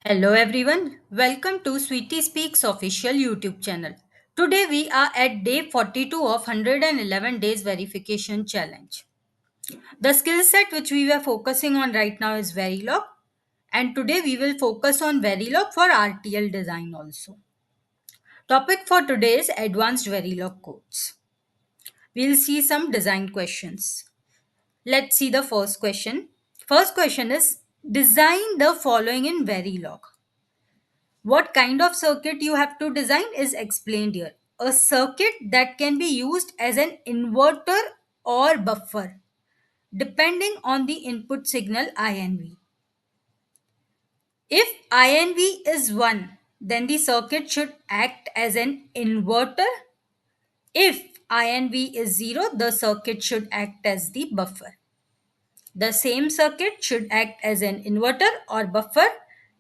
Hello everyone, welcome to Sweetie Speaks official YouTube channel. Today we are at day 42 of 111 days verification challenge. The skill set which we were focusing on right now is Verilog, and today we will focus on Verilog for RTL design also. Topic for today is advanced Verilog codes. We'll see some design questions. Let's see the first question. First question is design the following in Verilog. What kind of circuit you have to design is explained here. A circuit that can be used as an inverter or buffer depending on the input signal INV. If INV is 1, then the circuit should act as an inverter. If INV is 0, the circuit should act as the buffer. The same circuit should act as an inverter or buffer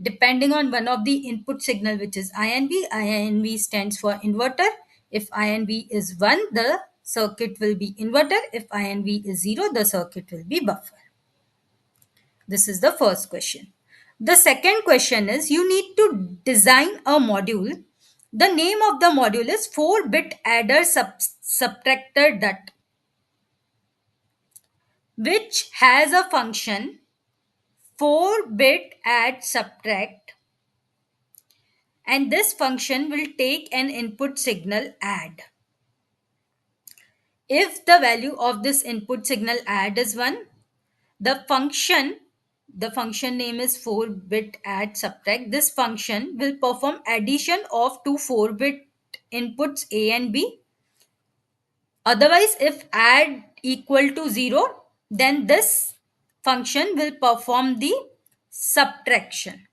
depending on one of the input signal, which is INV. INV stands for inverter. If INV is 1, the circuit will be inverter. If INV is 0, the circuit will be buffer. This is the first question. The second question is you need to design a module. The name of the module is 4-bit adder subtractor DUT, which has a function 4-bit add subtract, and this function will take an input signal add. If the value of this input signal add is 1, the function name is 4-bit add subtract. This function will perform addition of two 4-bit inputs A and B. Otherwise, if add equal to 0, then this function will perform the subtraction.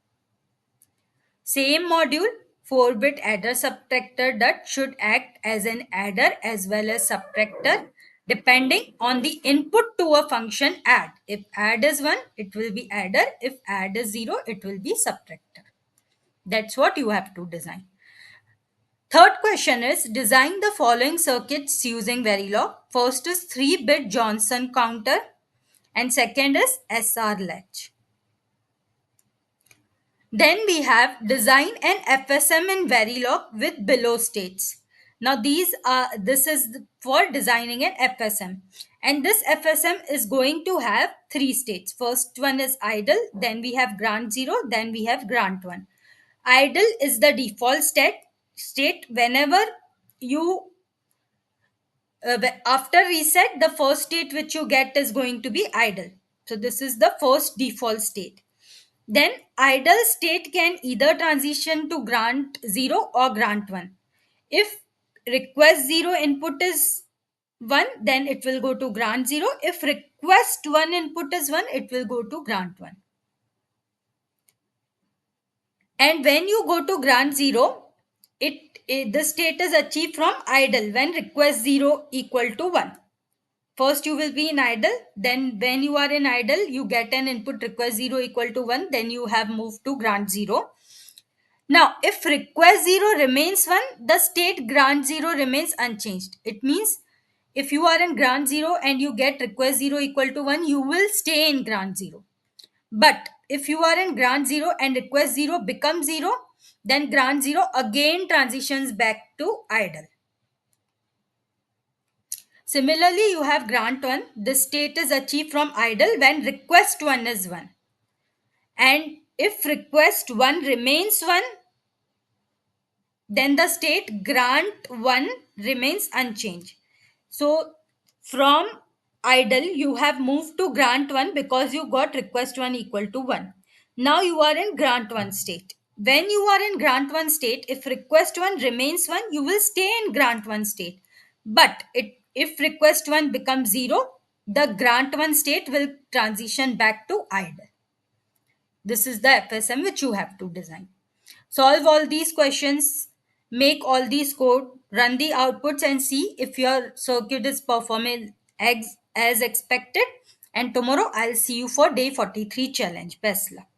Same module, 4-bit adder subtractor DUT should act as an adder as well as subtractor depending on the input to a function add. If add is 1, it will be adder. If add is 0, it will be subtractor. That's what you have to design. Third question is design the following circuits using Verilog. First is 3-bit Johnson counter and second is SR latch. Then we have design an FSM in Verilog with below states. Now this is for designing an FSM, and this FSM is going to have 3 states. First one is idle, then we have grant 0, then we have grant 1. Idle is the default state whenever you after reset, the first state which you get is going to be idle. So this is the first default state. Then idle state can either transition to grant 0 or grant 1. If request 0 input is 1, then it will go to grant 0. If request 1 input is 1, it will go to grant 1. And when you go to grant 0, the state is achieved from idle when request 0 equal to 1. First you will be in idle, then when you are in idle, you get an input request 0 equal to 1, then you have moved to grant 0. Now, if request 0 remains 1, the state grant 0 remains unchanged. It means if you are in grant 0 and you get request 0 equal to 1, you will stay in grant 0. But if you are in grant 0 and request 0 becomes 0, then grant 0 again transitions back to idle. Similarly, you have grant 1. The state is achieved from idle when request 1 is 1. And if request 1 remains 1, then the state grant 1 remains unchanged. So from idle, you have moved to grant 1 because you got request 1 equal to 1. Now you are in grant 1 state. When you are in grant 1 state, if request 1 remains 1, you will stay in grant 1 state. But if request 1 becomes 0, the grant 1 state will transition back to idle. This is the FSM which you have to design. Solve all these questions, make all these code, run the outputs and see if your circuit is performing as expected. And tomorrow I'll see you for day 43 challenge. Best luck.